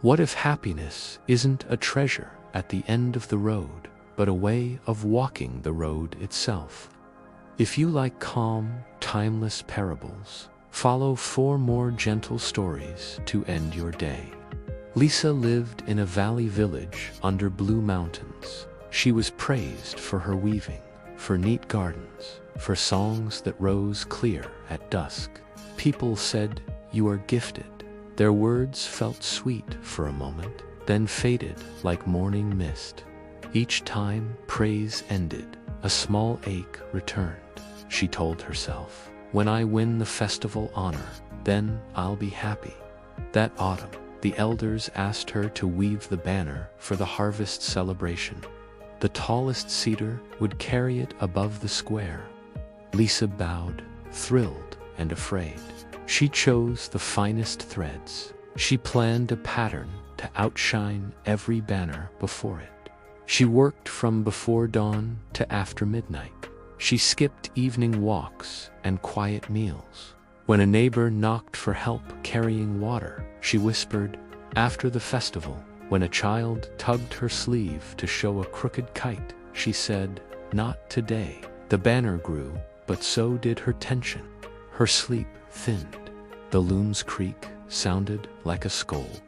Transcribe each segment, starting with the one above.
What if happiness isn't a treasure at the end of the road, but a way of walking the road itself? If you like calm, timeless parables, follow 4 more gentle stories to end your day. Lisa lived in a valley village under blue mountains. She was praised for her weaving, for neat gardens, for songs that rose clear at dusk. People said, "You are gifted." Their words felt sweet for a moment, then faded like morning mist. Each time praise ended, a small ache returned. She told herself, "When I win the festival honor, then I'll be happy." That autumn, the elders asked her to weave the banner for the harvest celebration. The tallest cedar would carry it above the square. Lisa bowed, thrilled and afraid. She chose the finest threads. She planned a pattern to outshine every banner before it. She worked from before dawn to after midnight. She skipped evening walks and quiet meals. When a neighbor knocked for help carrying water, she whispered, "After the festival." When a child tugged her sleeve to show a crooked kite, she said, "Not today." The banner grew, but so did her tension. Her sleep thinned. The loom's creak sounded like a scold.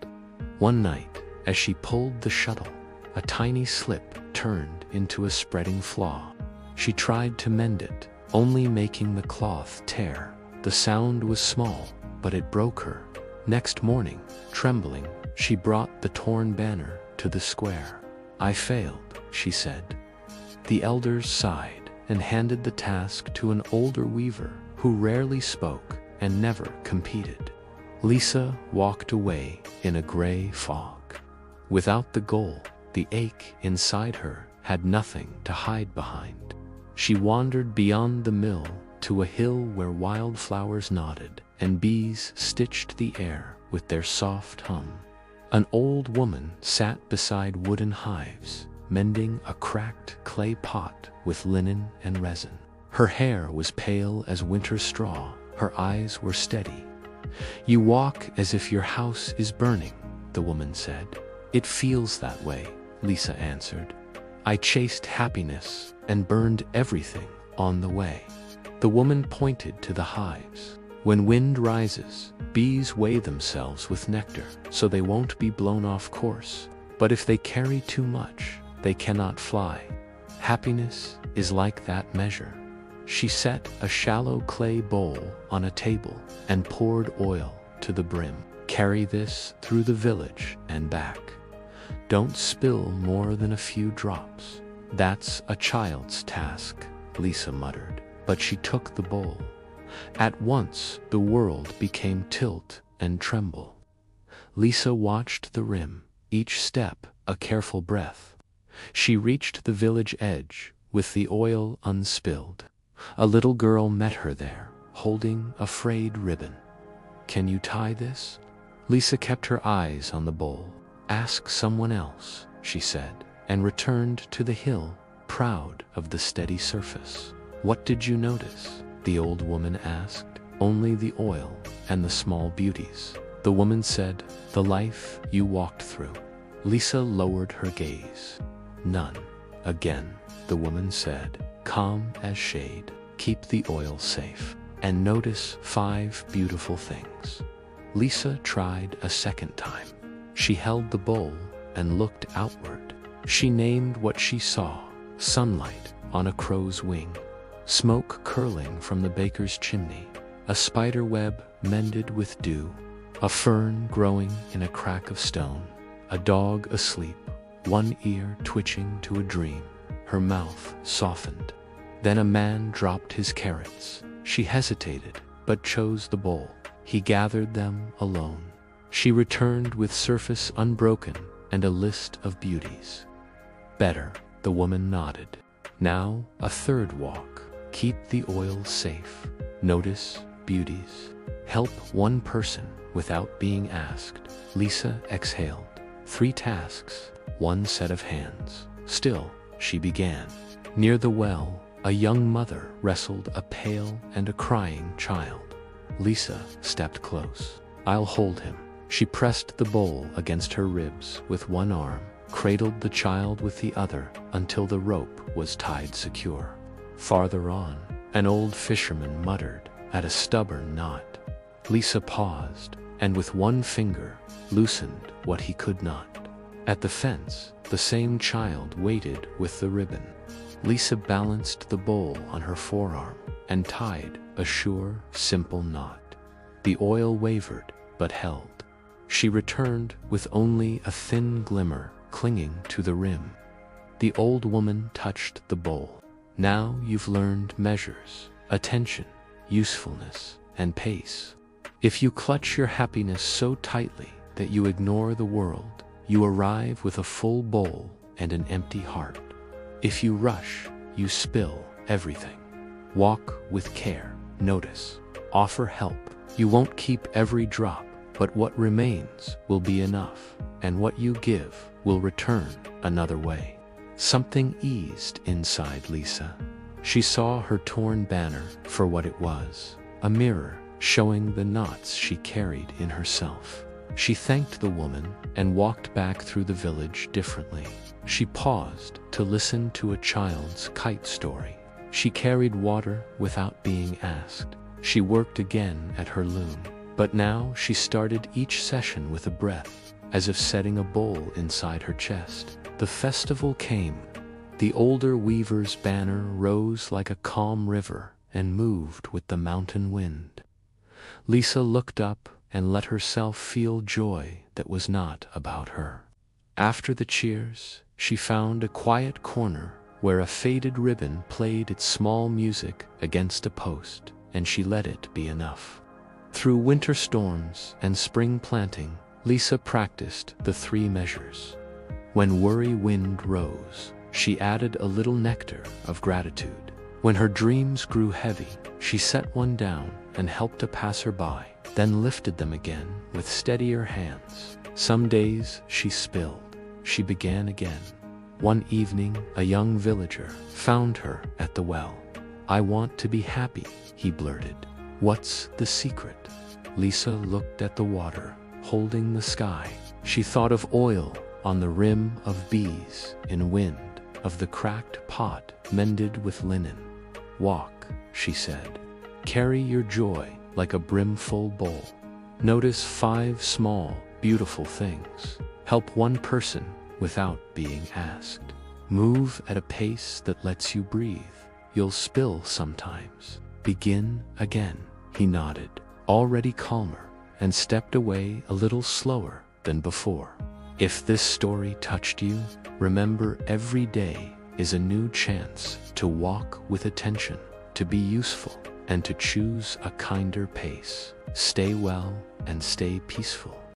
One night, as she pulled the shuttle, a tiny slip turned into a spreading flaw. She tried to mend it, only making the cloth tear. The sound was small, but it broke her. Next morning, trembling, she brought the torn banner to the square. "I failed," she said. The elders sighed and handed the task to an older weaver who rarely spoke and never competed. Lisa walked away in a gray fog. Without the goal, the ache inside her had nothing to hide behind. She wandered beyond the mill to a hill where wildflowers nodded and bees stitched the air with their soft hum. An old woman sat beside wooden hives, mending a cracked clay pot with linen and resin. Her hair was pale as winter straw. Her eyes were steady. "You walk as if your house is burning," the woman said. "It feels that way," Lisa answered. "I chased happiness and burned everything on the way." The woman pointed to the hives. "When wind rises, bees weigh themselves with nectar, so they won't be blown off course. But if they carry too much, they cannot fly. Happiness is like that measure." She set a shallow clay bowl on a table and poured oil to the brim. "Carry this through the village and back. Don't spill more than a few drops." "That's a child's task," Lisa muttered, but she took the bowl. At once, the world became tilt and tremble. Lisa watched the rim, each step a careful breath. She reached the village edge with the oil unspilled. A little girl met her there, holding a frayed ribbon. "Can you tie this?" Lisa kept her eyes on the bowl. "Ask someone else," she said, and returned to the hill, proud of the steady surface. "What did you notice?" the old woman asked. "Only the oil and the small beauties." The woman said, "The life you walked through." Lisa lowered her gaze. "None." Again, the woman said, "Calm as shade, keep the oil safe, and notice 5 beautiful things." Lisa tried a second time. She held the bowl and looked outward. She named what she saw: sunlight on a crow's wing, smoke curling from the baker's chimney, a spider web mended with dew, a fern growing in a crack of stone, a dog asleep, one ear twitching to a dream. Her mouth softened. Then a man dropped his carrots. She hesitated, but chose the bowl. He gathered them alone. She returned with surface unbroken and a list of beauties. "Better," the woman nodded. "Now a third walk. Keep the oil safe. Notice beauties. Help one person without being asked." Lisa exhaled. 3 tasks, 1 set of hands. Still, she began. Near the well, a young mother wrestled a pale and a crying child. Lisa stepped close. "I'll hold him," She pressed the bowl against her ribs with one arm, cradled the child with the other until the rope was tied secure. Farther on, an old fisherman muttered at a stubborn knot. Lisa paused, and with one finger loosened what he could not. At the fence, the same child waited with the ribbon. Lisa balanced the bowl on her forearm and tied a sure, simple knot. The oil wavered, but held. She returned with only a thin glimmer clinging to the rim. The old woman touched the bowl. Now you've learned measures, attention, usefulness, and pace. If you clutch your happiness so tightly that you ignore the world, you arrive with a full bowl and an empty heart. If you rush, you spill everything. Walk with care, notice, offer help. You won't keep every drop, but what remains will be enough, and what you give will return another way. Something eased inside Lisa. She saw her torn banner for what it was, a mirror showing the knots she carried in herself. She thanked the woman and walked back through the village differently. She paused to listen to a child's kite story. She carried water without being asked. She worked again at her loom, but now she started each session with a breath, as if setting a bowl inside her chest. The festival came. The older weaver's banner rose like a calm river and moved with the mountain wind. Lisa looked up and let herself feel joy that was not about her. After the cheers, she found a quiet corner where a faded ribbon played its small music against a post, and she let it be enough. Through winter storms and spring planting, Lisa practiced the 3 measures. When worry wind rose, she added a little nectar of gratitude. When her dreams grew heavy, she set one down and helped a passerby, then lifted them again with steadier hands. Some days she spilled. She began again. One evening, a young villager found her at the well. "I want to be happy," he blurted. "What's the secret?" Lisa looked at the water, holding the sky. She thought of oil on the rim of bees in wind, of the cracked pot mended with linen. "Walk," she said. "Carry your joy like a brimful bowl. Notice 5 small, beautiful things. Help one person without being asked. Move at a pace that lets you breathe. You'll spill sometimes. Begin again." He nodded, already calmer, and stepped away a little slower than before. If this story touched you, remember every day is a new chance to walk with attention, to be useful, and to choose a kinder pace. Stay well and stay peaceful.